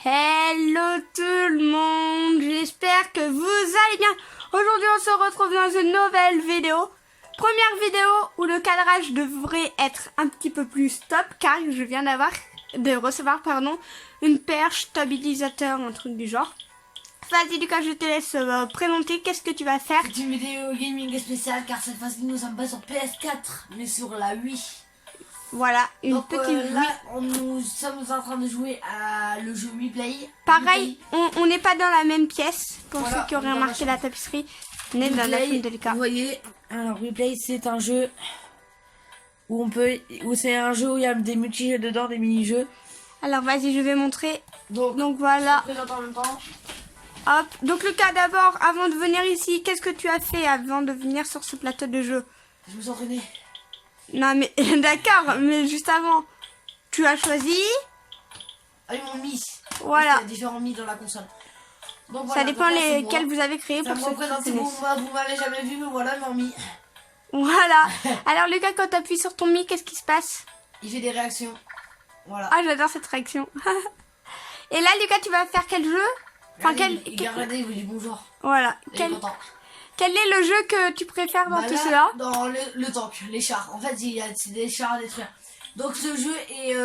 Hello tout le monde, j'espère que vous allez bien. Aujourd'hui on se retrouve dans une nouvelle vidéo. Première vidéo où le cadrage devrait être un petit peu plus top car je viens de recevoir une perche stabilisateur, un truc du genre. Vas-y Lucas, je te laisse présenter, qu'est-ce que tu vas faire? C'est une vidéo gaming spéciale car cette fois-ci nous sommes pas sur PS4 mais sur la Wii. Voilà, une Donc, petite là, nous sommes en train de jouer à le jeu WePlay. Pareil, on n'est pas dans la même pièce. Pour Voilà, ceux qui auraient remarqué la tapisserie, on est dans la chambre de Lucas. Vous voyez, alors WePlay c'est un jeu où c'est un jeu où il y a des multi-jeux dedans, des mini-jeux. Alors vas-y, je vais montrer. Donc voilà. je présente en même temps. Hop. Donc Lucas, d'abord, avant de venir ici, qu'est-ce que tu as fait avant de venir sur ce plateau de jeu? Je me suis entraîné. Non mais d'accord, mais juste avant, tu as choisi. Ah, ils m'ont mis. Voilà. Il y a différents mis dans la console. Donc, Ça voilà, dépend donc là, lesquels vous avez créés ça pour me ceux qui représente, connaissent. vous m'avez jamais vu, mais voilà, ils m'ont mis. Voilà. Alors Lucas, quand tu appuies sur ton mi, qu'est-ce qui se passe? Il fait des réactions. Voilà. Ah, j'adore cette réaction. Et là Lucas, tu vas faire quel jeu? Enfin, Regardez, il vous dit bonjour. Voilà. Il est content. Quel est le jeu que tu préfères dans Bah tout là, cela? Dans le tank, les chars. En fait, il y a des chars à détruire. Donc ce jeu est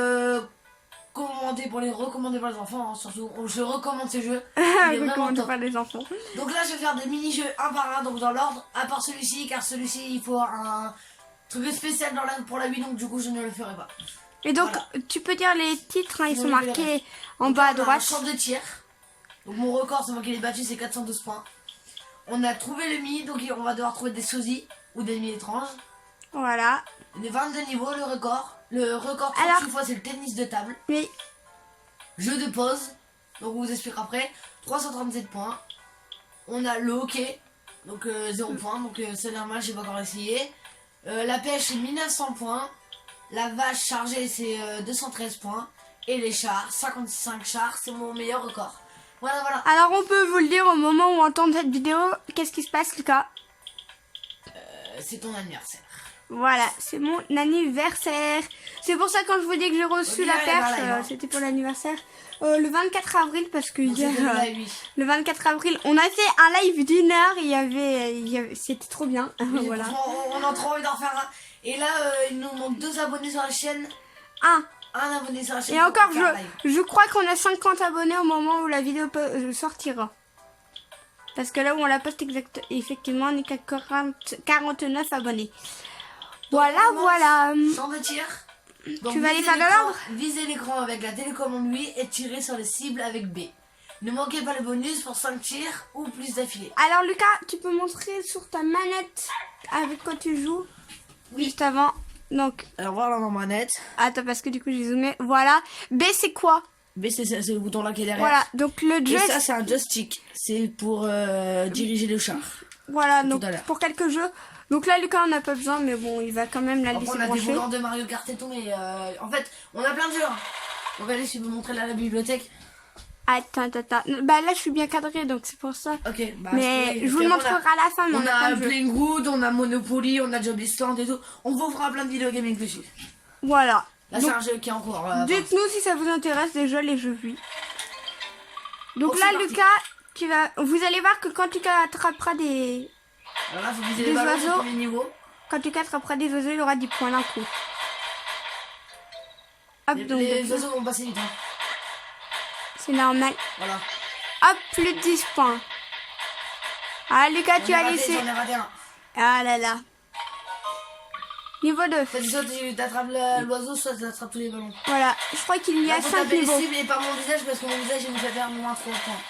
recommandé pour les enfants. Hein, surtout, je recommande ce jeu. Il est vraiment top. Par les enfants. Donc là, je vais faire des mini-jeux un par un, donc dans l'ordre. À part celui-ci, car celui-ci, il faut un truc spécial pour la vie. Donc du coup, je ne le ferai pas. Et donc, voilà. tu peux dire les titres, hein, ils Vous sont les marqués verrez. en Donc, bas à on a un droite. champ de tir. Donc mon record, c'est moi qui l'ai battu, c'est 412 points. On a trouvé le mi, donc on va devoir trouver des sosies ou des mi étranges. Voilà. Les 22 niveaux, le record. Le record 38 Alors, fois, c'est le tennis de table. Oui. Jeu de pause, donc on vous explique après. 337 points. On a le hockey, donc 0 points, donc c'est normal, j'ai pas encore essayé. La pêche, c'est 1900 points. La vache chargée, c'est 213 points. Et les chars, 55 chars, c'est mon meilleur record. Voilà, voilà. Alors, on peut vous le dire au moment où on entend cette vidéo. Qu'est-ce qui se passe, Lucas? C'est ton anniversaire. Voilà, c'est mon anniversaire. C'est pour ça quand je vous dis que j'ai reçu la perche, c'était pour l'anniversaire. Le 24 avril, parce que hier, le 24 avril, on a fait un live d'une heure. C'était trop bien. Oui, voilà. On a trop envie d'en faire un. Et là, il nous manque 2 abonnés sur la chaîne. Un abonné sur la chaîne. Et encore, je crois qu'on a 50 abonnés au moment où la vidéo sortira. Parce que là où on la poste effectivement, on est qu'à 49 abonnés. Voilà, voilà. Champ de tir. Donc, tu vas aller faire de l'ordre? Visez l'écran avec la télécommande Wii et tirez sur les cibles avec B. Ne manquez pas le bonus pour 5 tirs ou plus d'affilée. Alors Lucas, tu peux montrer sur ta manette avec quoi tu joues? Oui. Juste avant. Donc, alors voilà ma manette. Attends, parce que du coup j'ai zoomé. Voilà. B c'est quoi? B c'est le bouton là qui est derrière. Voilà, donc le Et joystick. ça c'est un joystick. C'est pour diriger le char. Voilà, donc pour quelques jeux. Donc là Lucas on n'a pas besoin, mais bon il va quand même la laisser on a brancher. des volants de Mario Kart et tout, mais en fait on a plein de jeux. Donc allez, je vais vous montrer là la bibliothèque. Attends. Bah là je suis bien cadré donc c'est pour ça. Ok, bah, mais je vous le montrerai à la fin. Mais on a Playing Good, on a Monopoly, on a Job Island et tout. On vous fera plein de vidéos gaming dessus. Voilà. Là c'est un jeu qui est en cours. Dites-nous si ça vous intéresse déjà les jeux oui. Donc là Lucas, vous allez voir que quand tu attraperas des alors là, faut viser les ballons, oiseaux, les niveaux. Quand tu attraperas des oiseaux, il aura 10 points d'un coup. Hop, les oiseaux vont passer vite. Hein. C'est normal. Voilà. Hop, plus de 10 points. Ah, Lucas, tu as laissé. J'en ai raté un. Ah là là. Niveau 2. Soit tu t'attrapes l'oiseau, soit tu attrapes tous les ballons. Voilà, je crois qu'il y a 5 niveaux. Les cibles et pas mon visage parce que mon visage il me fait perdre moins 3 points.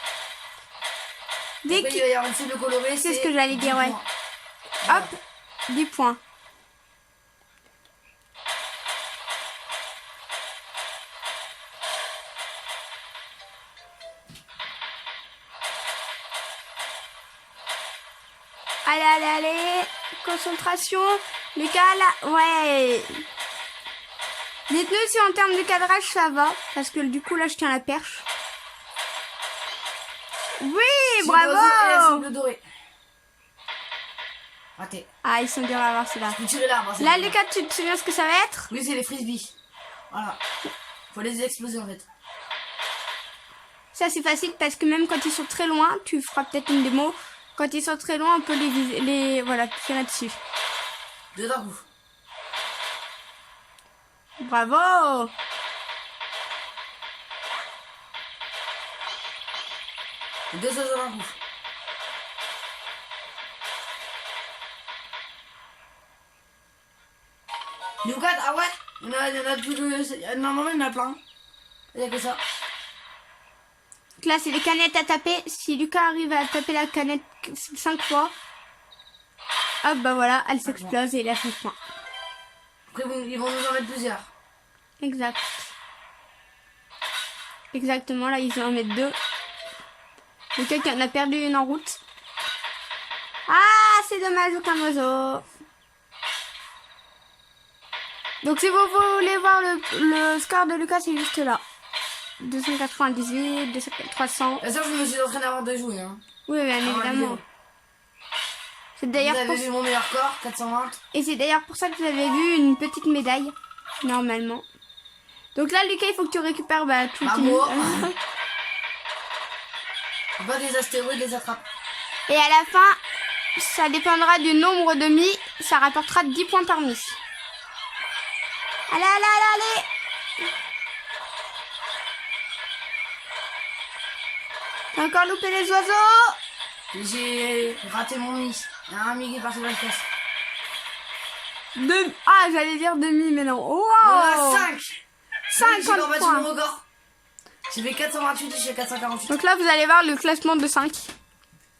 Dès qu'il va y avoir une cible colorée, c'est ce que j'allais dire, ouais. Hop, 10 points. Allez, concentration. Lucas, là, ouais. Dites-nous si en termes de cadrage ça va, parce que du coup là je tiens la perche. Oui, bravo. Et la cible dorée. Raté. Ah, ils sont durs à voir ceux-là. Faut tirer l'arbre. Là, Lucas, tu te souviens ce que ça va être? Oui, c'est les frisbees. Voilà. Faut les exploser en fait. Ça, c'est facile parce que même quand ils sont très loin, tu feras peut-être une démo. Quand ils sont très loin, on peut voilà, tirer dessus. Deux d'un coup. Bravo! Deux oiseaux d'un coup. Nougat, ah ouais, il y en a plus de... Normalement, il y en a plein. Il y a que ça. Donc là, c'est les canettes à taper. Si Lucas arrive à taper la canette 5 fois, hop, bah voilà, elle s'explose et il a 5 points. Après, ils vont nous en mettre plusieurs. Exact. Exactement, là, ils vont en mettre 2. Lucas qui en a perdu une en route. Ah, c'est dommage, aucun oiseau. Donc si vous voulez voir le score de Lucas, c'est juste là. 298, 300. Et ça, je me suis entraîné avant de jouer. Hein. Oui, bien évidemment. C'est Vous d'ailleurs avez vu mon meilleur score, 420. Et c'est d'ailleurs pour ça que vous avez vu une petite médaille, normalement. Donc là, Lucas, il faut que tu récupères tout. Moi. Faut pas des astéroïdes les attrape. Et à la fin, ça dépendra du nombre de mis. Ça rapportera 10 points par mis. Allez, allez, allez, allez. T'as encore loupé les oiseaux. J'ai raté mon mis. Il y a un mi qui est parti dans la caisse. Ah, j'allais dire demi, mais non. Wow. On a 5. 50 J'ai combattu points. mon record. J'ai fait 428 et j'ai 448. Donc là, vous allez voir le classement de 5.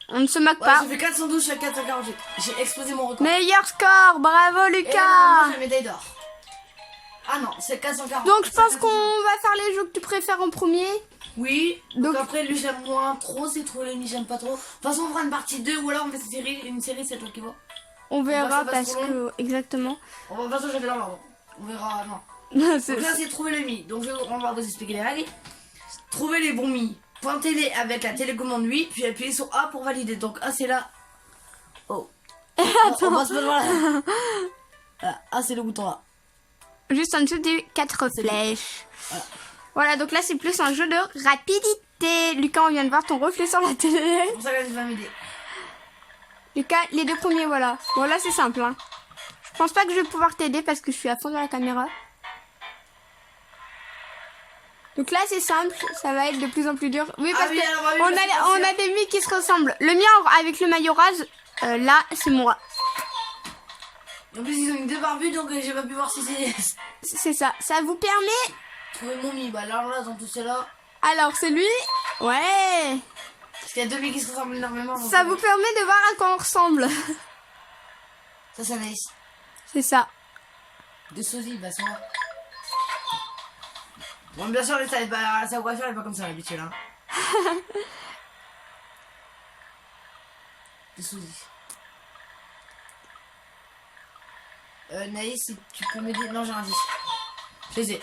On ne se moque Ouais, pas. j'ai fait 412, j'ai 448. J'ai explosé mon record. Meilleur score, bravo Et là, Lucas. j'ai la médaille d'or. Ah non, c'est 440. Donc je pense qu'on va faire les jeux que tu préfères en premier. Oui, Donc- donc après lui j'aime moins trop, c'est trop les j'aime pas trop. De toute façon on fera une partie 2 ou alors on fait une série c'est toi qui vois. On verra ça passe parce trop que... Exactement. On va pas ça j'avais l'ordre. On verra, non. C'est- Donc là c'est trouver le mi. Donc on va vous expliquer les règles. Trouver les bons mi. Pointez-les avec la télécommande 8, puis appuyez sur A pour valider. Donc A c'est là. Oh. On passe pas devant là. Voilà, A c'est le bouton là. Juste en dessous des 4 flèches. Voilà, donc là c'est plus un jeu de rapidité. Lucas, on vient de voir ton reflet sur la télé. C'est pour ça que je vais m'aider. Lucas, les 2 premiers, voilà. Bon, là c'est simple. Hein. Je pense pas que je vais pouvoir t'aider parce que je suis à fond dans la caméra. Donc là c'est simple, ça va être de plus en plus dur. Oui, parce oui, que alors, bah oui, on, parce que a, on a des mi qui se ressemblent. Le mien avec le maillot rase, là c'est moi. En plus ils ont une deux barbus donc j'ai pas pu voir si c'est. C'est ça. Ça vous permet... Trouver mon mi. Bah alors là dans tout cela. Alors c'est lui. Ouais. Parce qu'il y a deux mi qui se ressemblent énormément. donc, Ça vous permet de voir à quoi on ressemble. Ça c'est nice. C'est ça. De sosie, bah c'est moi. Bon bien sûr sa coiffure elle est pas comme ça l'habitude hein. De sosie. Naïs, si tu peux m'aider. Non, j'ai un 10. Je les ai.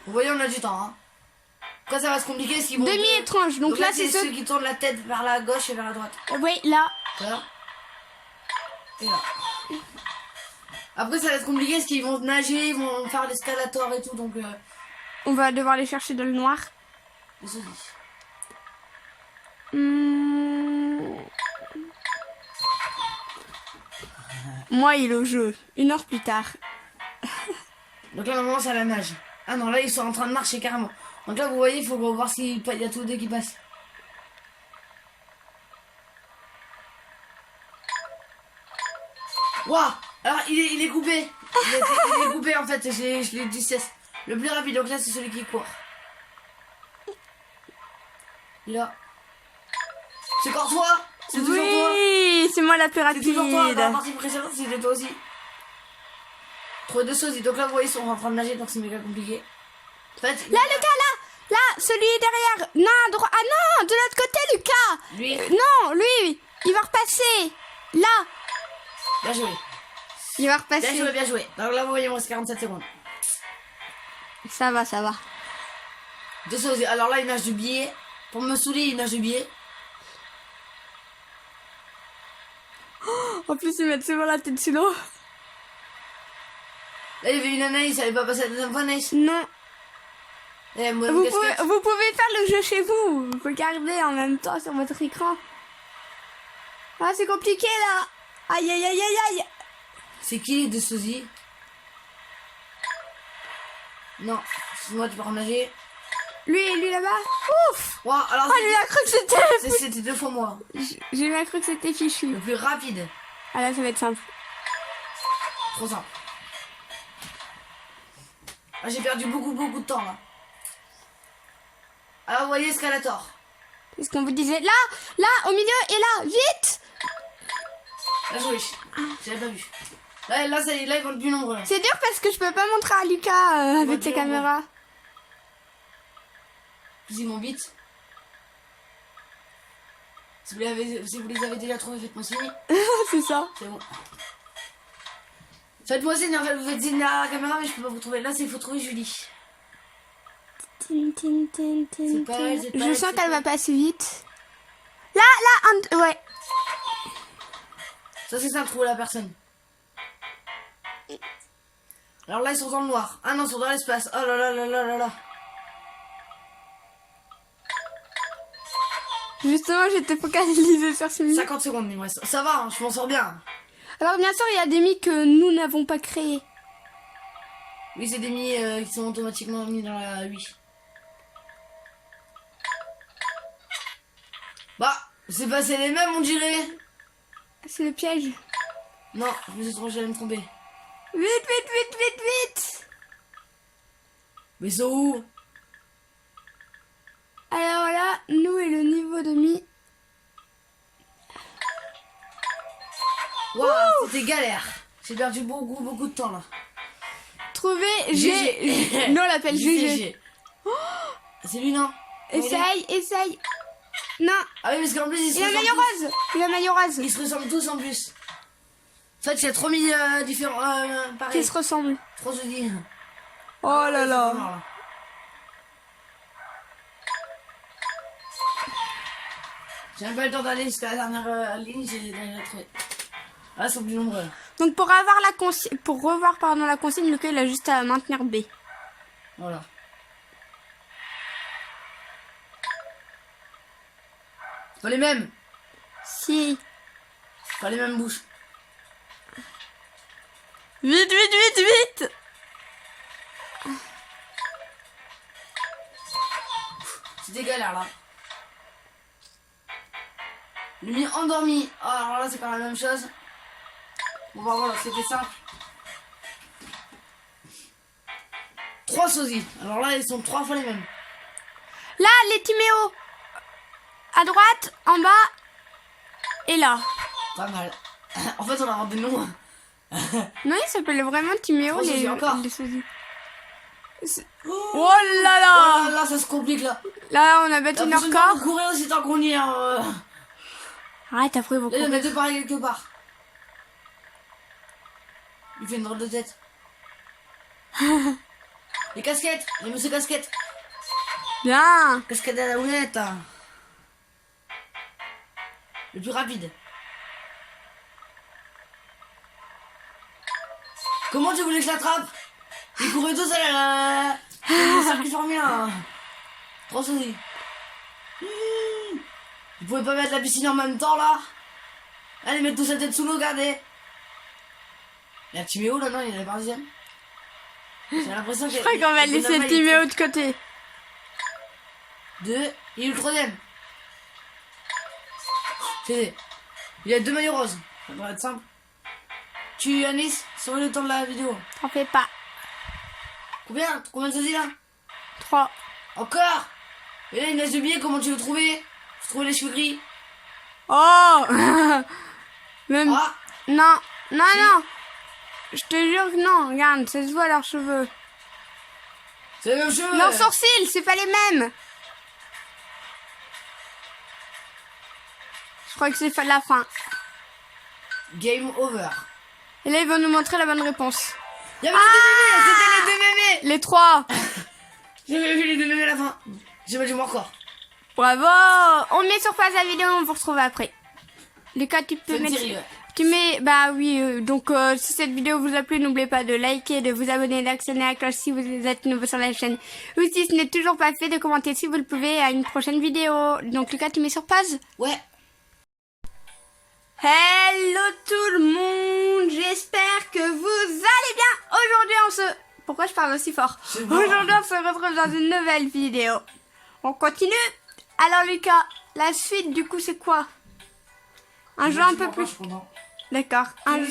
Vous voyez, on a du temps. Hein. Quand ça va se compliquer, ce qu'ils vont. Demi-étrange. Donc là, c'est ceux ceux... qui tournent la tête vers la gauche et vers la droite. Oui, là. Là. Et là. Après, ça va être compliqué parce qu'ils vont nager, ils vont faire l'escalator et tout. Donc, On va devoir les chercher dans le noir. les sosies. Moi, il est au jeu. 1 heure plus tard. Donc là, normalement, c'est à la nage. Ah non, là, ils sont en train de marcher carrément. Donc là, vous voyez, il faut voir s'il y a tous deux qui passent. Waouh! Alors, il est coupé. Il est coupé, en fait. Je l'ai dit cesse. Le plus rapide, donc là, c'est celui qui court. Là. C'est Courtois! C'est toujours toi! Oui, c'est moi la plus C'est rapide. toujours toi! Dans la partie précédente, c'était toi aussi. Trop de sosies. Donc là, vous voyez, ils sont en train de nager, donc c'est méga compliqué. En fait, Là, Lucas, là. Là, celui derrière. Non, à droite. Ah non, de l'autre côté, Lucas. lui, Non, lui, il va repasser. Là, bien joué. il va Bien repasser. joué, bien joué. Donc là, vous voyez, il me reste 47 secondes. Ça va, ça va. Deux sosies. Alors là, il nage du billet. Pour me saouler, il nage du billet. En plus, ils mettent souvent la tête sous l'eau. Là, il y avait une Anaïs, elle savait pas passer la deuxième fois, Anaïs. Non. Eh, moi, Vous casquette. pouvez faire le jeu chez vous. Regardez en même temps sur votre écran. Ah, c'est compliqué là. Aïe, aïe, aïe, aïe, aïe. C'est qui les deux sosies? Non, excuse-moi, tu peux renager. Lui là-bas. Ouf. Wow, alors Oh, j'ai bien cru que c'était... c'était 2 fois moi. J'ai bien cru que c'était fichu. Le plus rapide. Ah là, ça va être simple. Trop simple. Ah, j'ai perdu beaucoup de temps là. Alors, vous voyez escalator. C'est ce qu'on vous disait. Là, au milieu et là, vite. Là, joué. J'avais pas vu. Là, ça y est, là, ils vont être plus nombreux. Là. C'est dur parce que je peux pas montrer à Lucas avec Ok, la ouais. caméra. Ils m'ont vite. Si vous les avez déjà trouvés, faites-moi signe. C'est ça. C'est bon. Faites-moi signe, en fait, vous faites signe derrière la caméra, mais je peux pas vous trouver. Là, il faut trouver Julie. C'est pas elle, c'est pas Je elle, sens c'est qu'elle pas va passer vite. Là, ouais. Ça, c'est ça, trouver la personne. Alors là, ils sont dans le noir. Ah non, ils sont dans l'espace. Oh là là là là là là. Justement, j'étais focalisée sur celui. 50 secondes, il me reste. Ça va, hein, je m'en sors bien. Alors, bien sûr, il y a des mi que nous n'avons pas créés. Oui, c'est des mis qui sont automatiquement mis dans la 8. Bah, c'est passé les mêmes, on dirait. C'est le piège. Non, je me suis trompé, j'allais me tromper. Vite. Mais ils sont où? Alors là, nous et le niveau de mi. Waouh, c'était galère. J'ai perdu beaucoup de temps là. Trouver GG. Nous, on l'appelle GG. C'est lui, non? Essaye. Non. Ah oui, parce qu'en plus, Il a maillot rose. Il a maillot rose. Ils se ressemblent tous en plus. En fait, il y a 3000 différents. Qui Pareil. se ressemblent. Trop je dis. Oh là là. J'ai même pas le temps d'aller jusqu'à la dernière ligne, j'ai déjà trouvé. Ah, ils sont plus nombreux. Donc pour avoir la consigne, pour revoir pardon la consigne, lequel il a juste à maintenir B. Voilà. C'est pas les mêmes. Si. Pas les mêmes bouches. Vite. C'était galère là. Le mis endormi. Ah, alors là, c'est pas la même chose. Bon, bah voilà, c'était simple. 3 sosies. Alors là, ils sont 3 fois les mêmes. Là, les Timéo. À droite, en bas et là. Pas mal. En fait, on a inventé des noms. Non, il s'appelle vraiment Timéo, Oh, les encore. sosies. Oh là là. là, ça se complique là. Là, on a battu T'as leur besoin de corps. courir aussi tant qu'on y est. Arrête, après, vous Là, il y en a courez. deux pareils quelque part. Il fait une drôle de tête. Les casquettes. Les monsieur casquettes. Bien. Casquette à la roulette. Le plus rapide. Comment tu voulais que je l'attrape? Ils couraient tous à la... Le circuit Formule 1. Trop souris. Vous pouvez pas mettre la piscine en même temps là? Allez, mettre tous sa tête sous l'eau, regardez. Il y a Timéo là, non? Il y a la parisienne. J'ai l'impression qu'il y Je crois qu'on va laisser Timéo de côté. 2. Il est le troisième. C'est... Il y a 2 maillots roses. Ça devrait être simple. Tu, Anis, sur le temps de la vidéo. T'en fais pas. Combien de sosies là? 3. Encore? Et là, il me laisse oublier comment tu veux trouver. Faut trouver les cheveux gris. Oh. Même... Ah! Non. Si. Non. Je te jure que non. Regarde, ça se voit leurs cheveux. C'est les mêmes cheveux. Leurs sourcils, c'est pas les mêmes. Je crois que c'est la fin. Game over. Et là, ils vont nous montrer la bonne réponse. Il y avait les 2 mémés. C'était les 2 mémés. Les 3. J'avais vu les 2 mémés à la fin. J'ai pas du moi encore. Bravo. On met sur pause la vidéo, on vous retrouve après. Lucas, tu peux Faites mettre... tirer, ouais. Tu mets, bah oui, donc si cette vidéo vous a plu, n'oubliez pas de liker, de vous abonner, d'actionner la cloche si vous êtes nouveau sur la chaîne. Ou si ce n'est toujours pas fait, de commenter si vous le pouvez à une prochaine vidéo. Donc Lucas, tu mets sur pause? Ouais. Hello tout le monde, j'espère que vous allez bien. Aujourd'hui on se... Pourquoi je parle aussi fort? Aujourd'hui on se retrouve dans une nouvelle vidéo. On continue. Alors Lucas, la suite du coup c'est quoi? Un jeu un peu plus... D'accord. Un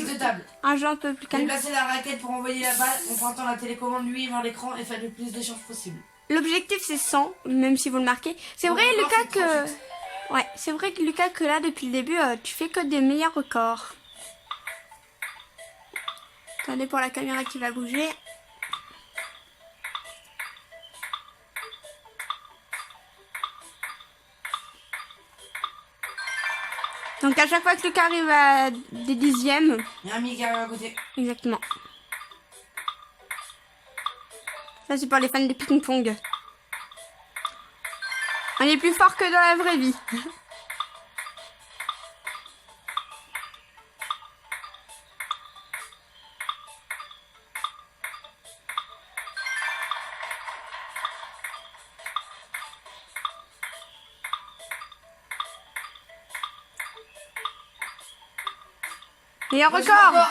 jeu un peu plus calme. Déplacez la raquette pour envoyer la balle en pointant la télécommande lui vers l'écran et faites le plus d'échanges possible. L'objectif c'est 100, même si vous le marquez. C'est vrai Lucas que... Ouais, c'est vrai que Lucas que là depuis le début tu fais que des meilleurs records. Attendez pour la caméra qui va bouger. Donc à chaque fois que Lucas arrive à des dixièmes. Il y a un mi qui arrive à côté. Exactement. Ça c'est pour les fans de ping-pong. On est plus fort que dans la vraie vie. Meilleur record.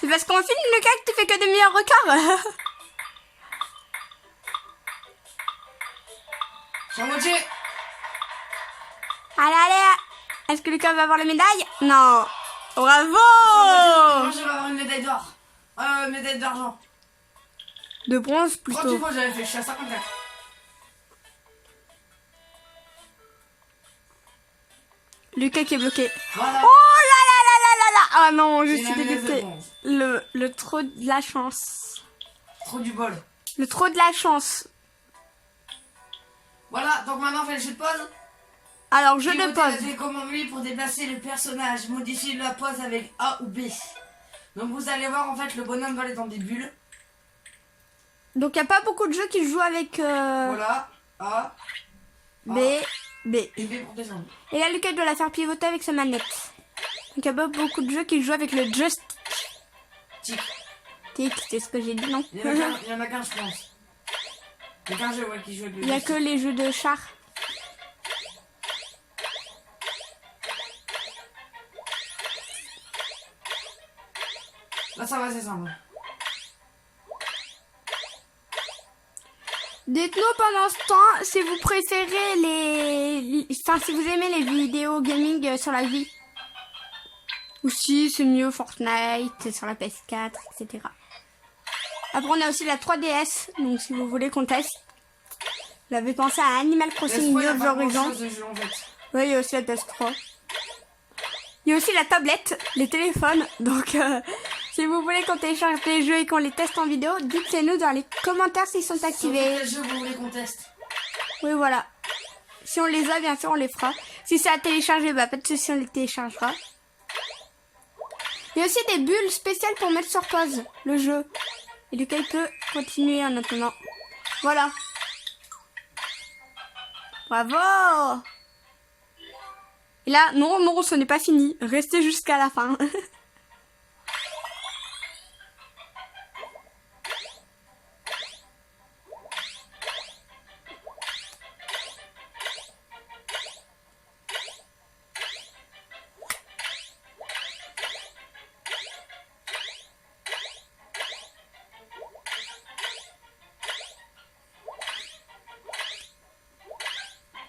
C'est parce qu'on filme Lucas que tu fais que des meilleurs records. Moitié. Allez. Est-ce que Lucas va avoir la médaille? Non. Bravo. Moi je vais avoir une médaille d'or. Médaille d'argent. De bronze plutôt. 38 fois j'avais fait, je suis à 54. Lucas qui est bloqué. Voilà. Oh là. Ah non, je C'est suis la médaille de dégoûtée. bronze. Le trop de la chance. Trop du bol. Le trop de la chance. Voilà, donc maintenant on fait le jeu de pause. Alors, jeu de Pivotez pause. la télécommande lui pour déplacer le personnage. Modifiez la pose avec A ou B. Donc vous allez voir en fait le bonhomme va aller dans des bulles. Donc, il n'y a pas beaucoup de jeux qui jouent avec Voilà. A. B. B. Et B pour descendre. Et là, Lucas doit la faire pivoter avec sa manette. Donc, il n'y a pas beaucoup de jeux qui jouent avec le joystick. Tic. C'est ce que j'ai dit, non? Il y en a qu'un, je pense. Il y a qu'un jeu ouais, qui joue avec le Il n'y a que joystick. les jeux de char. Là ça va, c'est simple. Dites-nous pendant ce temps si vous préférez les... Enfin, si vous aimez les vidéos gaming sur la vie. Ou si c'est mieux Fortnite sur la PS4, etc. Après, on a aussi la 3DS. Donc, si vous voulez qu'on teste. Vous avez pensé à Animal Crossing New Horizons. Oui, il y a aussi la PS3. Il y a aussi la tablette, les téléphones. Donc, si vous voulez qu'on télécharge les jeux et qu'on les teste en vidéo, dites-nous dans les commentaires s'ils sont activés. Quel jeu vous voulez qu'on teste? Oui, voilà. Si on les a, bien sûr, on les fera. Si c'est à télécharger, bah pas de souci, on les téléchargera. Il y a aussi des bulles spéciales pour mettre sur pause le jeu. Et Lucas il peut continuer en attendant. Voilà. Bravo! Et là, non, ce n'est pas fini. Restez jusqu'à la fin.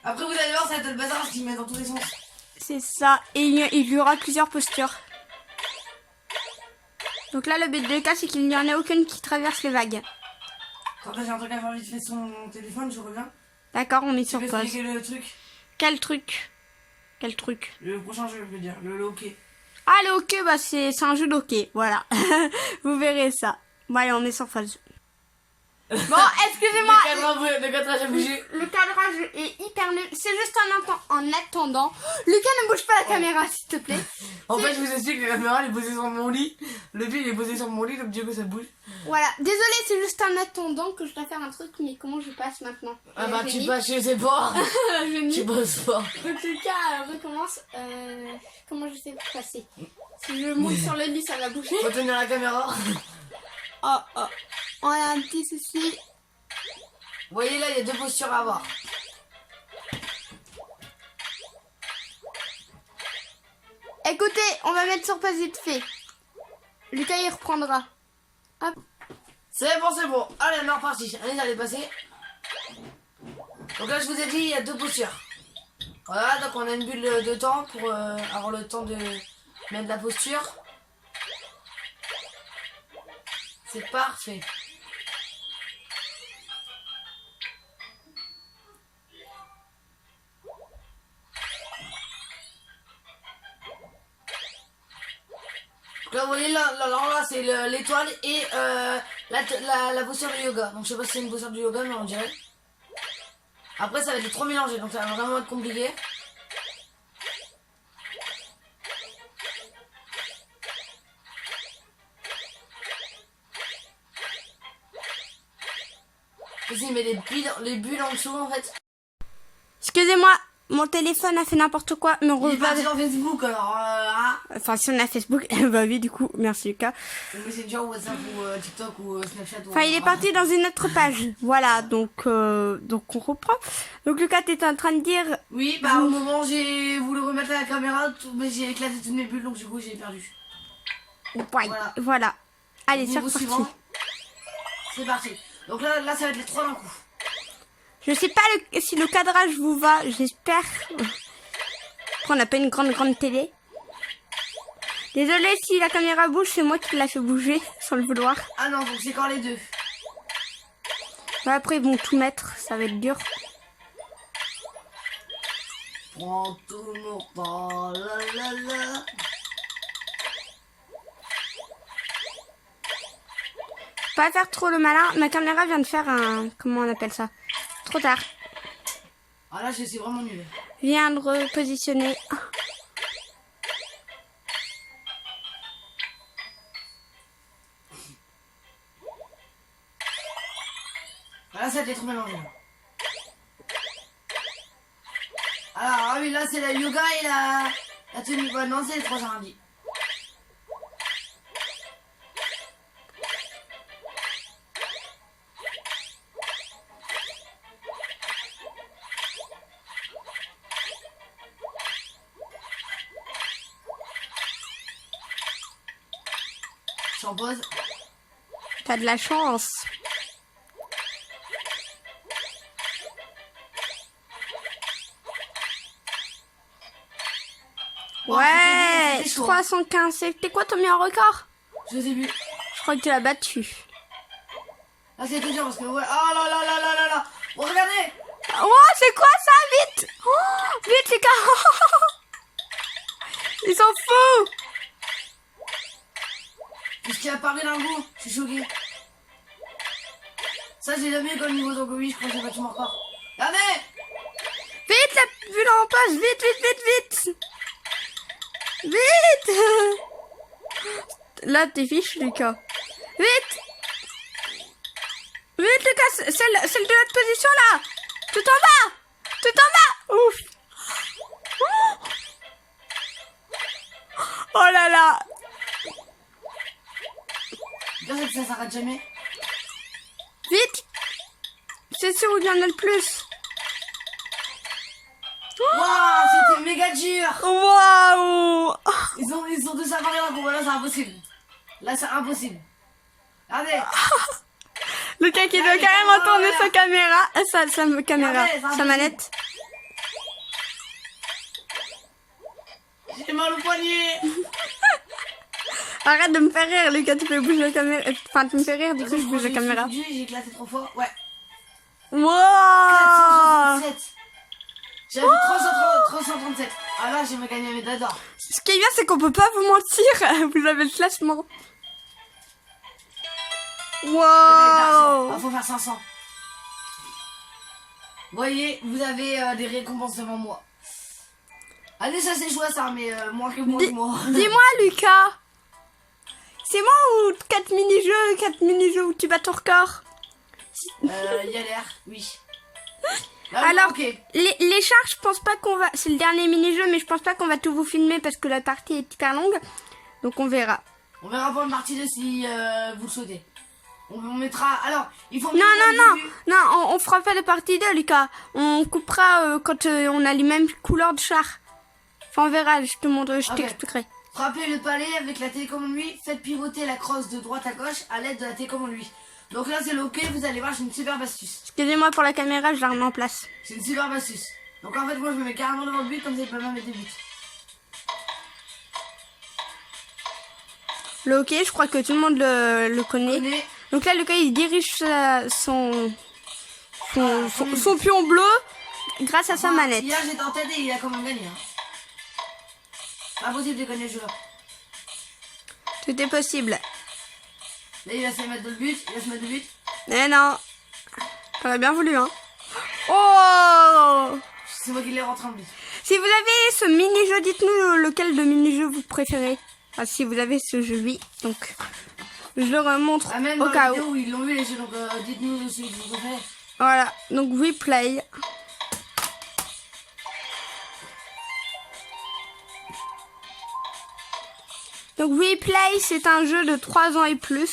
Après vous allez voir, ça va être le bazar parce qu'il met dans tous les sens. C'est ça. Et il y aura plusieurs postures. Donc là, le but de cas, c'est qu'il n'y en a aucune qui traverse les vagues. Attends, j'ai un truc à faire vite fait sur mon téléphone, je reviens. D'accord, on met Tu sur peux pause. expliquer le truc? Quel truc? Quel truc? Le prochain jeu, je veux dire, le hockey. Ah, le hockey, bah c'est un jeu d'hockey, voilà. Vous verrez ça. Bon, allez, on met sur pause. Bon, excusez-moi. Le cadrage a bougé. Le cadrage est hyper nul. C'est juste en attendant. Lucas, ne bouge pas la caméra, s'il te plaît. En fait, je vous explique que la caméra elle est posée sur mon lit. Le pied il est posé sur mon lit, donc du coup ça bouge. Voilà, désolé, c'est juste un attendant que je dois faire un truc, mais comment je passe maintenant? Ah bah tu Génie. passes, je sais pas. Génie. Tu bosses pas. Donc Lucas recommence. Comment je sais passer? Si je monte sur le lit, ça va bouger. Faut tenir la caméra. Oh, oh. On a un petit souci. Vous voyez là, il y a deux postures à avoir. Écoutez, on va mettre sur pause vite fait. Lucas, il reprendra. Hop. C'est bon, c'est bon. Allez, on est reparti. Allez, allez passer. Donc là, je vous ai dit, il y a deux postures. Voilà, donc on a une bulle de temps pour avoir le temps de mettre la posture. C'est parfait. Donc là, vous voyez, là c'est l'étoile et la posture de yoga. Donc je sais pas si c'est une posture de yoga, mais on dirait. Après, ça va être trop mélangé, donc ça va vraiment être compliqué. Vas-y, mais les bulles en dessous, en fait. Excusez-moi, mon téléphone a fait n'importe quoi. Me Il est parti revoilà. dans Facebook, alors hein. Enfin, si on a Facebook, bah oui, du coup, merci Lucas. Messenger, WhatsApp ou TikTok ou Snapchat. Enfin, il est parti dans une autre page. Voilà, donc on reprend. Donc Lucas, t'étais en train de dire. Oui, bah au moment où j'ai voulu remettre la caméra, mais j'ai éclaté toutes mes bulles, donc du coup j'ai perdu. Ouais, voilà. Allez, c'est Niveau reparti. suivant. C'est parti. Donc là, ça va être les trois d'un coup. Je sais pas si le cadrage vous va, j'espère. Après, on n'a pas une grande télé. Désolé si la caméra bouge, c'est moi qui l'a fait bouger, sans le vouloir. Ah non, donc c'est quand les deux. Ouais, après, ils vont tout mettre, ça va être dur. Prends tout mon temps, la la la. Pas faire trop le malin, ma caméra vient de faire un... Comment on appelle ça? Trop tard. Ah là, je suis vraiment nul. Vient de repositionner. Là, ça a été trop mélangé. Alors, ah oui, là, c'est la yoga et la tenue. Ouais, non, c'est les trois arrondis. Je suis en pause. T'as de la chance. Ouais, c'était chaud. 315. C'était quoi ton meilleur record? Je les ai vus. Je crois que tu l'as battu. Là, c'était dur parce que, ouais. Oh là là là là là là. Oh, regardez. Oh, c'est quoi ça? Vite! Oh, vite, les gars! Ils sont fous! Puisqu'il a parlé d'un goût, je suis choqué. Ça, j'ai jamais eu comme niveau, donc oui, je crois que j'ai battu mon record. Regardez. Vite, la bulle en passe! Vite, vite, vite, vite! Vite! Là, t'es fiche, Lucas. Vite! Vite, Lucas! Celle de l'autre position, là! Tout en bas! Tout en bas! Ouf! Oh là là! Bien, ça s'arrête jamais. Vite! C'est sûr où il y en a le plus. Waouh, c'était méga dur. Waouh! Ils ont deux safari d'un coup, là, c'est impossible. Là, c'est impossible. Regardez. Lucas qui doit carrément tourner sa caméra. Sa caméra. Regardez, Sa manette. J'ai mal au poignet. Arrête de me faire rire, Lucas, tu fais bouger la caméra. Enfin, tu me fais rire, du coup, je bouge la caméra. J'ai éclaté 3 fois. Ouais. Wow! 467. J'avais 337. Ah là, j'ai gagné mes médaille d'or. Ce qui est bien, c'est qu'on peut pas vous mentir. Vous avez le classement. Wow! Ah, faut faire 500. Vous voyez, vous avez des récompenses devant moi. Allez, ça c'est chouette ça, mais moins que moi. Dis-moi, Lucas, C'est moi ou 4 mini-jeux où tu bats ton record? Il y a l'air, oui. Là, Alors, ok. les chars, je pense pas qu'on va... C'est le dernier mini-jeu, mais je pense pas qu'on va tout vous filmer parce que la partie est hyper longue. Donc on verra. On verra pour une partie 2 si vous le souhaitez. On mettra... Alors, il faut... Non, on fera pas de partie 2, Lucas. On coupera quand on a les mêmes couleurs de chars. Enfin, on verra, je te montre, je Ok. t'expliquerai. Frappez le palais avec la télécommande lui. Faites pivoter la crosse de droite à gauche à l'aide de la télécommande lui. Donc là, c'est le OK. Vous allez voir, j'ai une superbe astuce. Excusez-moi pour la caméra, je la remets en place. C'est une superbe astuce. Donc en fait, moi, je me mets carrément devant le but, comme ça, il peut pas mettre des buts. Le hockey, je crois que tout le monde le connaît. Tenez. Donc là, Lucas, il dirige son pion bleu grâce à sa manette. Hier, j'étais en tête et il a quand même gagné. Hein. Pas possible de gagner le jeu. Tout est possible. Là, il va se mettre de but. Il va se mettre de but. Eh non. T'aurais bien voulu, hein. Oh! C'est moi qui l'ai rentré en but. Si vous avez ce mini-jeu, dites-nous lequel de mini-jeu vous préférez. Enfin, si vous avez ce jeu, oui. Donc, je le remontre Ah, même au dans cas la où. vidéo où ils l'ont vu les jeux. Donc dites-nous celui que vous préférez. Voilà. Donc, replay. Donc, replay, c'est un jeu de 3 ans et plus.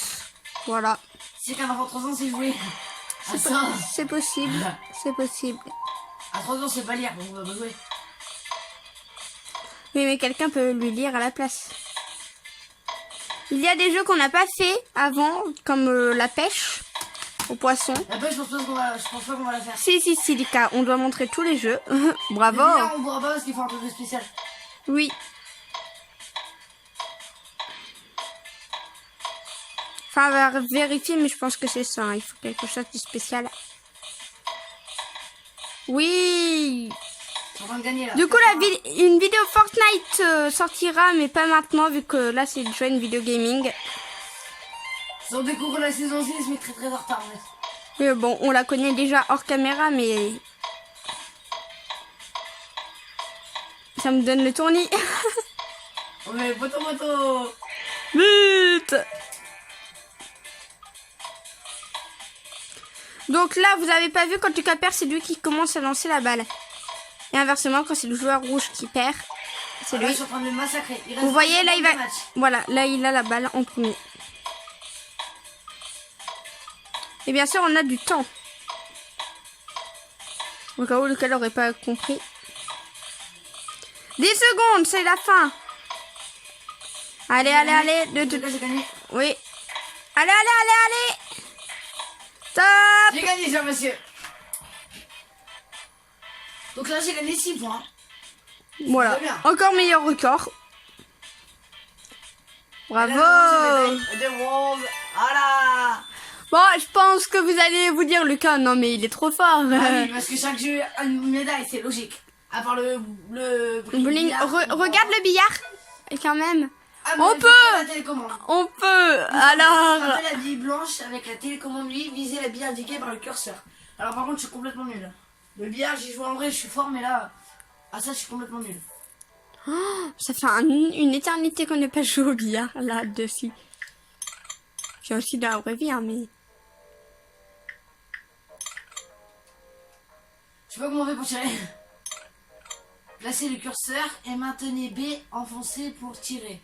Voilà. Si qu'un enfant de 3 ans sait jouer. À ça. C'est possible. C'est possible. À 3 ans, c'est pas lire. Donc on va pas jouer. Oui, mais quelqu'un peut lui lire à la place. Il y a des jeux qu'on n'a pas fait avant, comme la pêche au poisson. La pêche, je pense pas qu'on va la faire. Si, Lika, on doit montrer tous les jeux. Bravo. Le billard, on pourra pas parce qu'il faut un truc spécial. Oui. Enfin, on va vérifier, mais je pense que c'est ça. Hein. Il faut quelque chose de spécial. Oui. Je suis en train de gagner là. Du coup, une vidéo Fortnite sortira, mais pas maintenant, vu que là, c'est déjà une vidéo gaming. Si on découvre la saison 6, mais très en retard. En fait. Mais bon, on la connaît déjà hors caméra, mais... Ça me donne le tournis. On met moto. Vite. Donc là, vous avez pas vu, quand Lucas perd, c'est lui qui commence à lancer la balle. Et inversement, quand c'est le joueur rouge qui perd, c'est Là, lui. je suis en train de le massacrer. Vous voyez, là, il va... Voilà, là, il a la balle en premier. Et bien sûr, on a du temps. Au cas où Lucas n'aurait pas compris. 10 secondes, c'est la fin. Allez. J'ai gagné. Oui. Allez. Stop. J'ai gagné, cher monsieur. Donc là, j'ai gagné 6 points. Voilà. Très bien. Encore meilleur record. Bravo. Des roses. Voilà. Bon, je pense que vous allez vous dire, Lucas, non mais il est trop fort. Ah oui, parce que chaque jeu a une médaille, c'est logique. À part le Bowling. billard, Regarde le billard. Et quand même. Ah, mais On il faut peut. faire la télécommande. On peut. Alors. Frappez la bille blanche avec la télécommande lui, visez la bille indiquée par le curseur. Alors par contre, je suis complètement nul. Le billard, j'y joue en vrai, je suis fort, mais là, à ça, je suis complètement nul. Ça fait une éternité qu'on n'est pas joué au billard là-dessus. J'ai aussi dans la vraie vie, hein, mais... Je sais pas comment on fait pour tirer. Placez le curseur et maintenez B enfoncé pour tirer.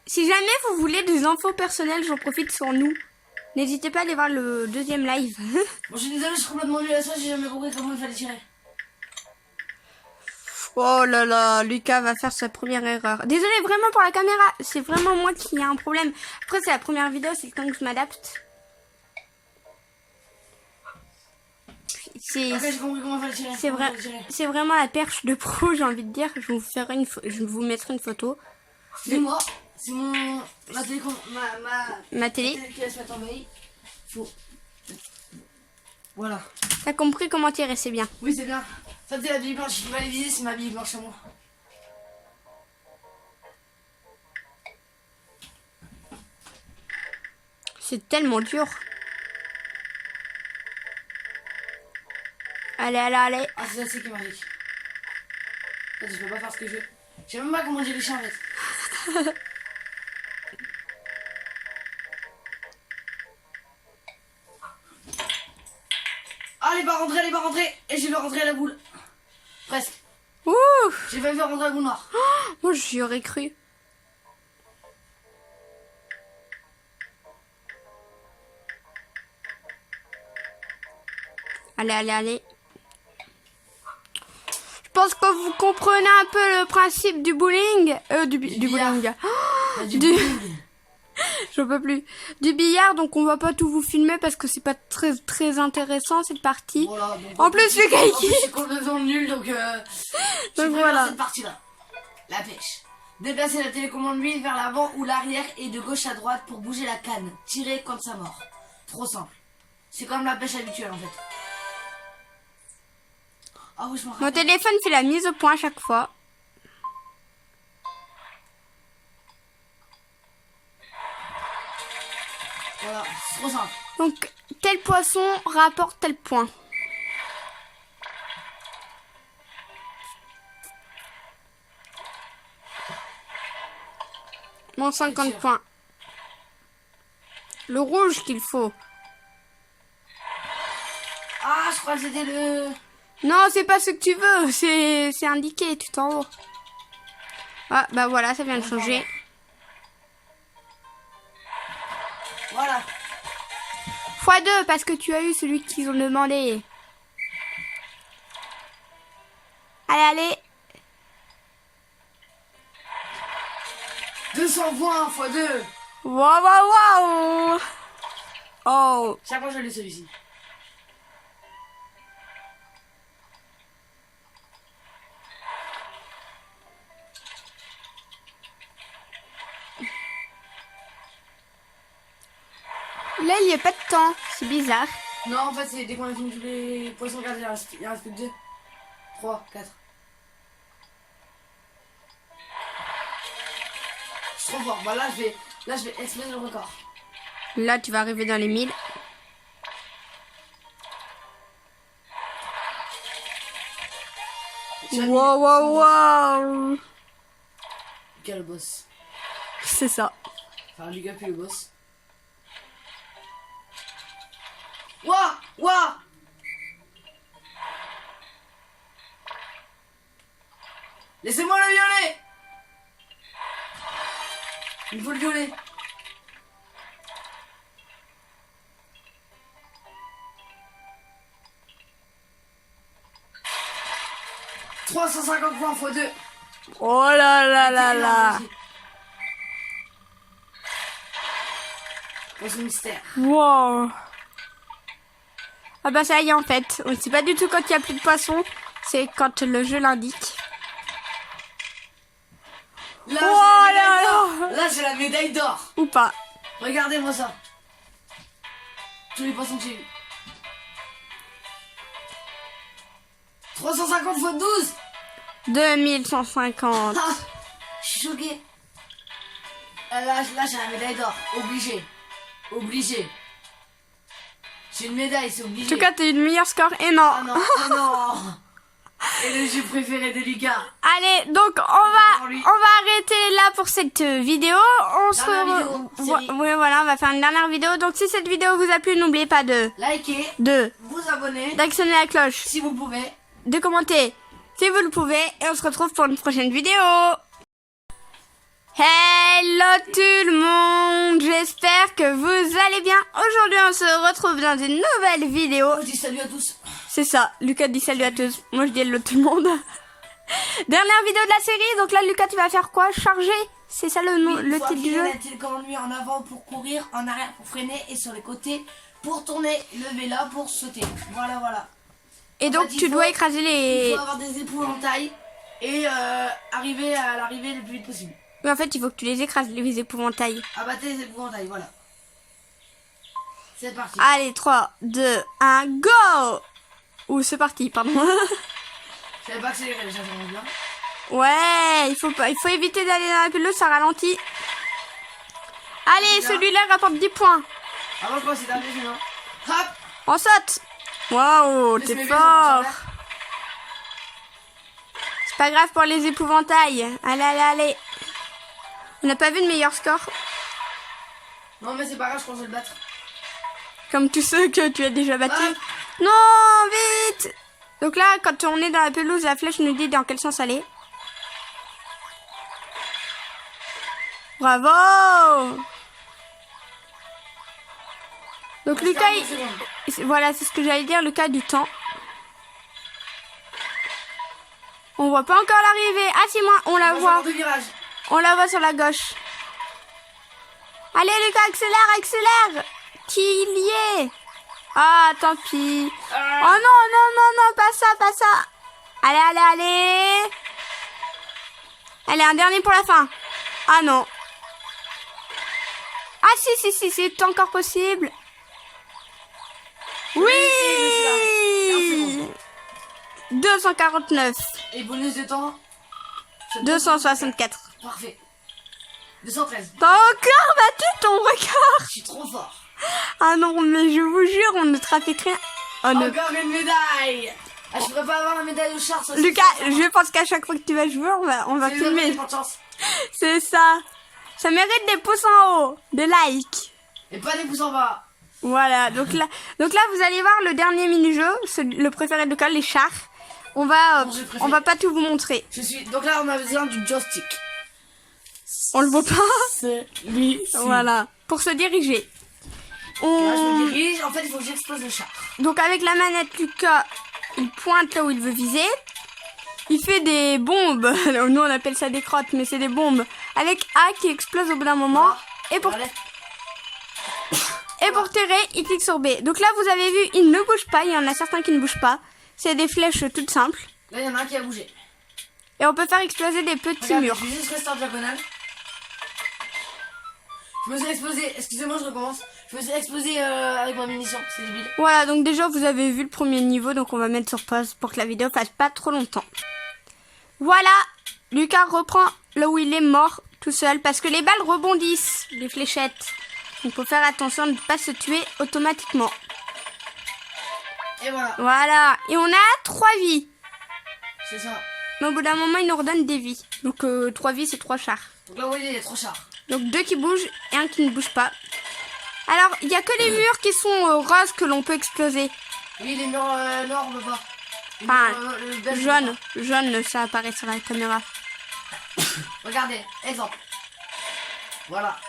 Si jamais vous voulez des infos personnelles, j'en profite sur nous. N'hésitez pas à aller voir le deuxième live. Bon, je suis désolé, je suis complètement nul à ça, j'ai jamais compris comment il fallait tirer. Oh là là, Lucas va faire sa première erreur. Désolé vraiment pour la caméra, c'est vraiment moi qui ai un problème. Après c'est la première vidéo, c'est le temps que je m'adapte. Ok, j'ai compris comment il fallait tirer. C'est vrai, c'est vraiment la perche de pro, j'ai envie de dire. Je vais vous mettre une photo. Excusez-moi, c'est ma télé qui va se mettre en veille. Faut. Voilà. T'as compris comment tirer, c'est bien. Oui, c'est bien. Ça c'est la bille blanche, je vais aller viser, c'est ma bille blanche à moi. C'est tellement dur. Allez, allez, allez. Ah, c'est ça, c'est qui est magique. En fait, je peux pas faire ce que je veux. Je sais même pas comment dire les chiens en fait. Allez, va rentrer, allez, va rentrer. Et je vais rentrer à la boule. Presque. Ouh. J'ai failli faire rentrer la boule noire. Moi, j'y aurais cru. Allez, allez, allez. Je pense que vous comprenez un peu le principe du bowling. Du billard. bowling. Ah, du Du- bowling. J'en peux plus. Du billard, donc on va pas tout vous filmer parce que c'est pas très intéressant cette partie. Voilà, donc, En plus, le gars, en plus, je suis complètement nul, donc je Donc préfère voilà. cette partie-là. La pêche. Déplacer la télécommande lui vers l'avant ou l'arrière et de gauche à droite pour bouger la canne. Tirer quand ça mord. Trop simple. C'est comme la pêche habituelle en fait. Ah oui, je m'en Mon rappelle. téléphone fait la mise au point à chaque fois. Voilà, c'est trop simple. Donc, tel poisson rapporte tel point. Bon, 50 sûr. points. Le rouge qu'il faut. Ah, je crois que c'était le... Non, c'est pas ce que tu veux. C'est indiqué tout en haut. Ah, bah voilà, ça vient de changer. Voilà. x2 parce que tu as eu celui qu'ils ont demandé. Allez, allez. 200 points x 2. Waouh, waouh, waouh. Oh. Chaque fois je l'ai celui-ci. Là, il n'y a pas de temps. C'est bizarre. Non, en fait, c'est dès qu'on a fini tous les poissons, regarde, il en reste plus que 2. 3, 4. Je suis trop fort. Bah là, je vais exploser le record. Là, tu vas arriver dans les 1000. Waouh, waouh, waouh. Lucas le boss. C'est ça. Enfin, Lucas puis le boss. Ouah, ouah. Laissez-moi le violet. Il faut le violet. « 350 points x 2. Oh là là là là. Poisson mystère. Wow. Ah bah ça y est en fait. On ne sait pas du tout quand il n'y a plus de poissons. C'est quand le jeu l'indique. Là, Oh j'ai la là médaille là. d'or. Là, j'ai la médaille d'or. Ou pas. Regardez-moi ça. Tous les poissons que j'ai eu. 350 x 12. 2150. Ah, je suis choqué. Là, j'ai la médaille d'or. Obligé. Obligé. J'ai une médaille, c'est En obligé. tout cas, t'as eu le meilleur score. Et non. Ah non, ah non. Et le jeu préféré de Lucas. Allez, donc on va arrêter là pour cette vidéo. On se Dernière vidéo, série. oui, voilà, on va faire une dernière vidéo. Donc si cette vidéo vous a plu, n'oubliez pas de Likez, de vous abonner d'actionner la cloche, si vous pouvez. de commenter si vous le pouvez, et on se retrouve pour une prochaine vidéo. Hello tout le monde, j'espère que vous allez bien. Aujourd'hui on se retrouve dans une nouvelle vidéo. Je dis salut à tous. C'est ça, Lucas dit salut à tous. Moi je dis hello tout le monde. Dernière vidéo de la série, donc là Lucas tu vas faire quoi? Charger? C'est ça le nom, Il le faut titre du appuyer jeu? la télécommande lui en avant pour courir, en arrière pour freiner et sur les côtés pour tourner, lever là pour sauter. Voilà, voilà. Et En donc fait, tu il dois faut- écraser Il les... faut avoir des épouvantails et arriver à l'arrivée le plus vite possible. Mais en fait il faut que tu les écrases, les épouvantails. Abattez les épouvantails, voilà. C'est parti. Allez, 3, 2, 1, go! Ouh, c'est parti, pardon. Je savais pas accélérer déjà, ça bien. Ouais, il faut éviter d'aller dans la pelouse, ça ralentit. Allez, Là. celui-là rapporte 10 points. Avant je crois que c'est dernier sinon. Hop. On saute. Waouh, Laisse t'es mes billes, ça marche fort. en l'air. C'est pas grave pour les épouvantails. Allez, allez, allez. On n'a pas vu de meilleur score. Non, mais c'est pas grave, je pense que je vais le battre. Comme tous ceux que tu as déjà battus. Ah. Non, vite. Donc là, quand on est dans la pelouse, la flèche nous dit dans quel sens aller. Bravo. Donc Lucas, 42 secondes. voilà, c'est ce que j'allais dire, Lucas du temps. On voit pas encore l'arrivée. Ah si, moi, on la Moi, voit. j'ai 2 virages. On la voit sur la gauche. Allez Lucas, accélère, accélère. Qui y est? Ah, tant pis. Oh non, non, non, non, pas ça, pas ça. Allez, allez, allez. Allez, un dernier pour la fin. Ah non. Ah si, c'est encore possible. Oui. 249. Et bonus de temps. 264. Parfait. 213. T'as encore battu ton record. Je suis trop fort. Ah non, mais je vous jure, on ne trafique rien. Oh, ne- Encore une médaille. Ah, je pourrais pas avoir la médaille au char. Ça, c'est Lucas, trop fort. je pense qu'à chaque fois que tu vas jouer, on va C'est filmer. désolé, pas de chance. C'est ça. Ça mérite des pouces en haut, des likes. Et pas des pouces en bas. Voilà, donc là, vous allez voir le dernier mini-jeu, le préféré de Lucas, les chars. On va pas tout vous montrer. Donc là, on a besoin du joystick. On le voit pas. Celui-ci. Voilà, pour se diriger. Là, je me dirige. En fait, il faut que j'explose le char. Donc avec la manette, Lucas, il pointe là où il veut viser. Il fait des bombes. Nous, on appelle ça des crottes, mais c'est des bombes. Avec A qui explose au bout d'un moment. Et pour, Allez. et pour tirer, il clique sur B. Donc là, vous avez vu, il ne bouge pas. Il y en a certains qui ne bougent pas. C'est des flèches toutes simples. Là, il y en a un qui a bougé. Et on peut faire exploser des petits Regarde, murs. je vais juste rester en diagonale. Je me suis explosé. Excusez-moi, je recommence. Je me suis explosé avec ma munition. C'est débile. Voilà, donc déjà, vous avez vu le premier niveau. Donc on va mettre sur pause pour que la vidéo fasse pas trop longtemps. Voilà, Lucas reprend là où il est mort tout seul. Parce que les balles rebondissent, les fléchettes. Donc faut faire attention de ne pas se tuer automatiquement. Et voilà. Voilà, et on a 3 vies. C'est ça. Mais au bout d'un moment, il nous redonne des vies. Donc 3 vies, c'est 3 chars. Donc là, vous voyez, il y a 3 chars. Donc 2 qui bougent et 1 qui ne bouge pas. Alors, il n'y a que les murs qui sont roses que l'on peut exploser. Oui, les murs noirs, on peut pas. Les Enfin, murs, le beige, jaune. Jaune, ça apparaît sur la caméra. on peut pas. Regardez, exemple. Voilà.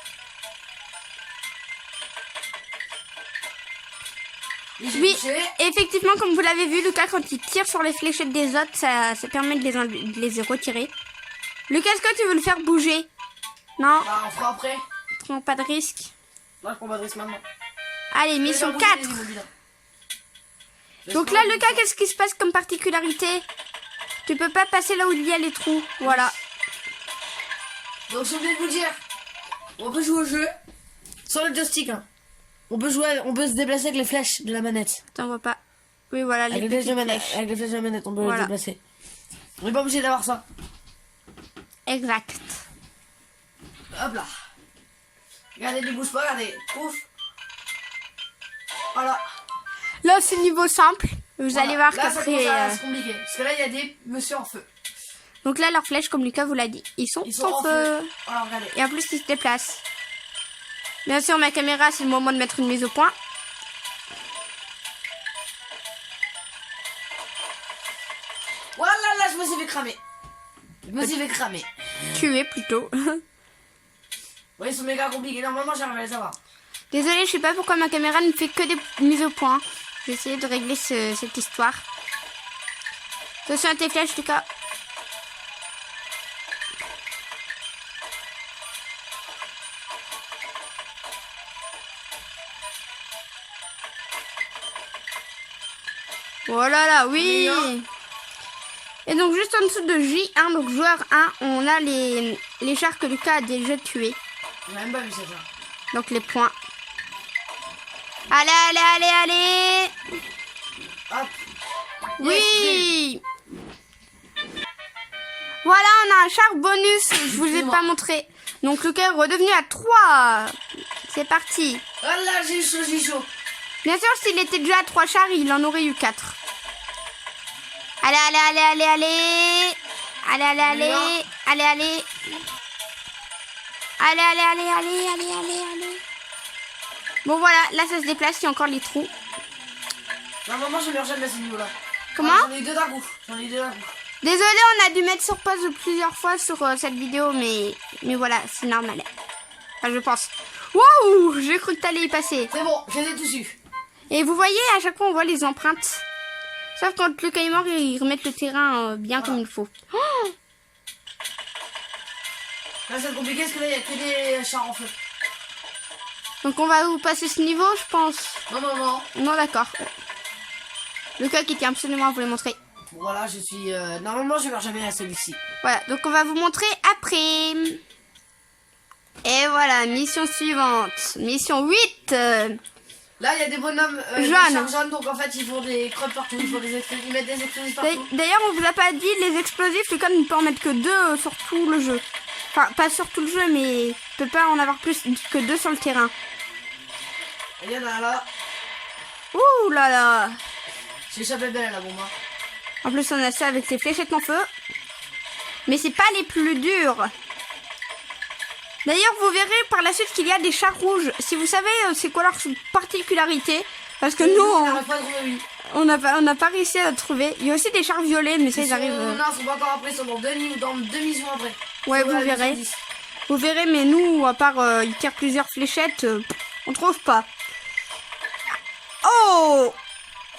Oui, effectivement, comme vous l'avez vu, Lucas, quand il tire sur les fléchettes des autres, ça permet de les retirer. Lucas, est-ce que tu veux le faire bouger? Non, Bah, on fera après. prends pas de risque. Là, je prends m'adresse maintenant. Allez, mission 4. Donc là, Lucas, qu'est-ce qui se passe comme particularité? Tu peux pas passer là où il y a les trous. Voilà. Donc, je vais vous dire, on peut jouer au jeu sans le joystick. Hein. On peut se déplacer avec les flèches de la manette. T'en vois pas. Oui, voilà, les Avec les flèches de petites manette, flèches. avec les flèches de la manette, on peut Voilà. se déplacer. On n'est pas obligé d'avoir ça. Exact. Hop là. Regardez, ne bouge pas, regardez. Ouf. Voilà. Là, c'est niveau simple. Vous Voilà. allez voir là, ça qu'après... commence à se compliquer. Parce que là, il y a des monsieur en feu. Donc là, leurs flèches, comme Lucas vous l'a dit, ils sont en feu. Voilà, regardez. Et en plus, ils se déplacent. Bien sûr, ma caméra, c'est le moment de mettre une mise au point. Voilà, là, je me suis fait cramer. Je me suis fait cramer. Tuer plutôt. Ouais, ils sont méga compliqués. Normalement, j'arrive à les avoir. Désolée, je sais pas pourquoi ma caméra ne fait que des mises au point. Je vais essayer de régler cette histoire. Attention à tes flèches, Lucas. Oh là là, oui. Et donc juste en dessous de J1, donc joueur 1, on a les chars que Lucas a déjà tués. On a même pas vu ça. Donc les points. Allez, allez, allez, allez. Hop. Oui. Voilà, on a un char bonus. Je vous ai pas montré. Donc Lucas est redevenu à 3. C'est parti. Ah là, j'ai chaud, j'ai chaud. Bien sûr, s'il était déjà à 3 chars, il en aurait eu 4. Allez, allez, allez, allez, allez. Allez, allez, allez. Allez, allez. Allez, allez, allez, allez, allez, allez, allez. Bon, voilà, là, ça se déplace, il y a encore les trous. Normalement, je ne jamais à ce niveau-là. Comment? J'en ai deux d'un coup. Désolé, on a dû mettre sur pause plusieurs fois sur cette vidéo, mais voilà, c'est normal. Enfin, je pense. Waouh, j'ai cru que t'allais y passer. C'est bon, je les ai tous su. Et vous voyez, à chaque fois, on voit les empreintes. Sauf quand le est mort, ils remettent le terrain bien comme il faut. Oh, là, c'est compliqué parce que là, il n'y a que des chars en feu. donc on va vous passer ce niveau, je pense. Non, non, non. Non, d'accord. Lucas qui tient absolument à vous les montrer. Bon, voilà, je suis... Normalement, je ne meurs jamais à celui-ci. Voilà, donc on va vous montrer après. Et voilà, mission suivante. Mission 8. Là, il y a des bonhommes Jaunes. des chars jaunes, donc en fait, ils font des creux partout. Ils mettent des explosifs partout. D'ailleurs, on vous a pas dit, les explosifs, Lucas ne peut en mettre que 2 sur tout le jeu. Enfin, pas sur tout le jeu, mais il peut pas en avoir plus que 2 sur le terrain. Et il y en a là. Ouh là là. J'ai échappé belle la bombe. Hein. En plus, on a ça avec les fléchettes en feu. Mais c'est pas les plus durs. D'ailleurs, vous verrez par la suite qu'il y a des chars rouges. Si vous savez c'est quoi leur particularité, parce que nous, on n'a pas trouvé, oui. on n'a pas réussi à trouver. Il y a aussi des chars violets, mais ça, ils arrivent. Non, ils sont pas encore après, ils sont dans deux missions après. Ouais, vous verrez. Vous verrez, mais nous, à part ils tirent plusieurs fléchettes, on trouve pas. Oh!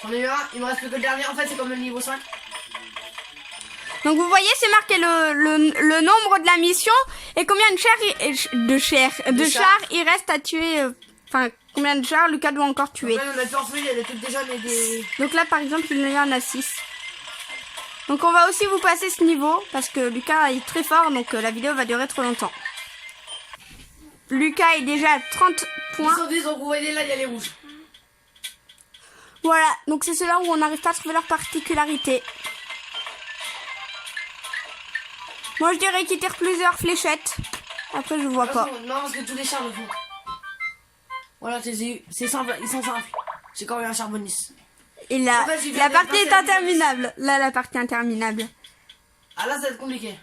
J'en ai eu un, il me reste plus que le dernier. En fait, c'est comme le niveau 5. Donc vous voyez, c'est marqué le nombre de la mission et combien de chars il reste à tuer. Enfin, combien de chars Lucas doit encore tuer. Après, on a plus en feu, il y a des trucs déjà, mais des... Donc là, par exemple, il y en a 6. Donc on va aussi vous passer ce niveau parce que Lucas est très fort, donc la vidéo va durer trop longtemps. Lucas est déjà à 30 points. 110, donc vous voyez là, il y a les rouges. Voilà, donc c'est ceux-là où on n'arrive pas à trouver leur particularité. Moi je dirais qu'ils tirent plusieurs fléchettes. Après je vois pas. Non, parce que tous les chars le font. Voilà, c'est simple, ils sont simples. J'ai quand même un char bonus. Et là, En fait, la partie est interminable. Là, la partie est interminable. Ah là, ça va être compliqué.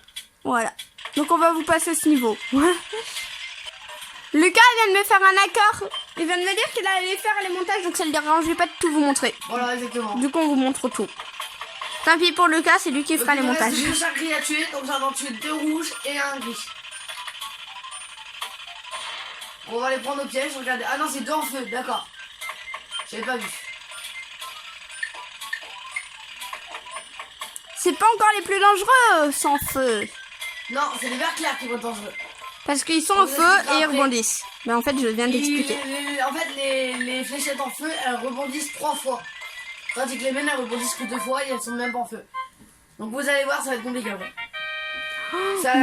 Voilà. Donc on va vous passer ce niveau. Lucas vient de me faire un accord. Il vient de me dire qu'il allait faire les montages, donc ça le dérangeait pas de tout vous montrer. Voilà, exactement. Du coup, on vous montre tout. Tant pis pour Lucas, c'est lui qui fera les montages. J'ai 2 chars gris à tuer, donc j'en ai tué 2 rouges et un gris. On va les prendre au piège, regardez. Ah non, c'est 2 en feu, d'accord. J'avais pas vu. C'est pas encore les plus dangereux sans feu. Non, c'est les verts clairs qui vont être dangereux. Parce qu'ils sont en feu et ils rebondissent. Mais en fait, je viens d'expliquer. En fait, les fléchettes en feu, elles rebondissent 3 fois. Tandis que les mêmes, elles rebondissent que 2 fois et elles sont même pas en feu. Donc vous allez voir, ça va être compliqué après.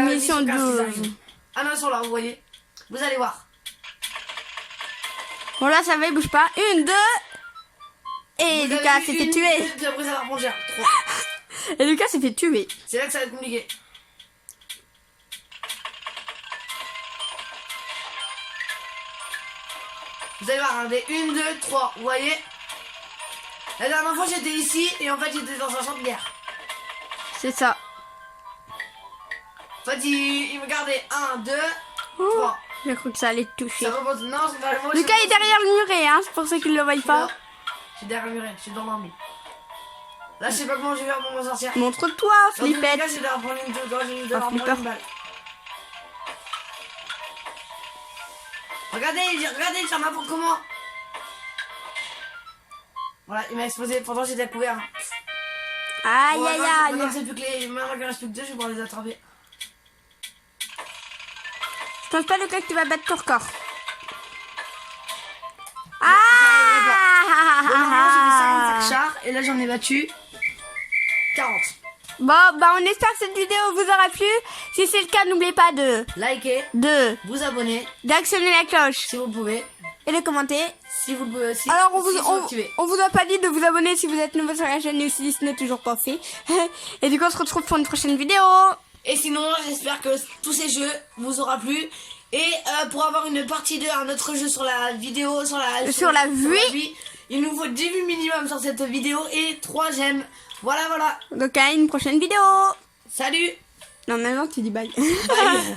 Mission 12. Ah non, ils sont là, vous voyez. Vous allez voir. Bon là, ça va, il bouge pas. 1, 2. Et Lucas s'est fait tuer. Puis après, ça va rebondir. 3. Et Lucas s'est fait tuer. C'est là que ça va être compliqué. Vous allez voir, regardez, 1, 2, 3, vous voyez. La dernière fois j'étais ici et en fait j'étais dans un champ de guerre. C'est ça. En fait il me regardait 1, 2, Oh, 3. j'ai cru que ça allait te toucher. Ça remonte. Non, c'est pas moi. Lucas est derrière le muret, hein, c'est pour ça qu'il le voit pas. Non, je suis derrière le muret, je suis dans l'armée. Là je sais pas comment je vais faire pour m'en sortir. Montre-toi, flippette. Là j'ai de prendre une flipper. balle. Regardez, ça m'a pour comment. Voilà, il m'a explosé pendant que j'étais à couvert. Aïe, Bon, aïe, maintenant, aïe. c'est plus que les. Maintenant qu'il reste plus que 2, je vais pouvoir les attraper. Je pense pas, Lucas, que tu vas battre ton record. Bon, normalement, j'ai fait 55 chars et là j'en ai battu 40. Bon, bah on espère que cette vidéo vous aura plu. Si c'est le cas, n'oubliez pas Likez, de vous abonner d'actionner la cloche si vous le pouvez. et de commenter. Si vous le pouvez aussi. Alors activé. on vous a pas dit de vous abonner si vous êtes nouveau sur la chaîne et aussi si ce n'est toujours pas fait. Et du coup on se retrouve pour une prochaine vidéo. Et sinon, j'espère que tous ces jeux vous aura plu. Et pour avoir une partie 2, un autre jeu sur la vidéo, sur la Vie. Il nous faut 10 vues minimum sur cette vidéo et 3 j'aime. Voilà, voilà. Donc à une prochaine vidéo. Salut. Non, maintenant tu dis bye. Bye.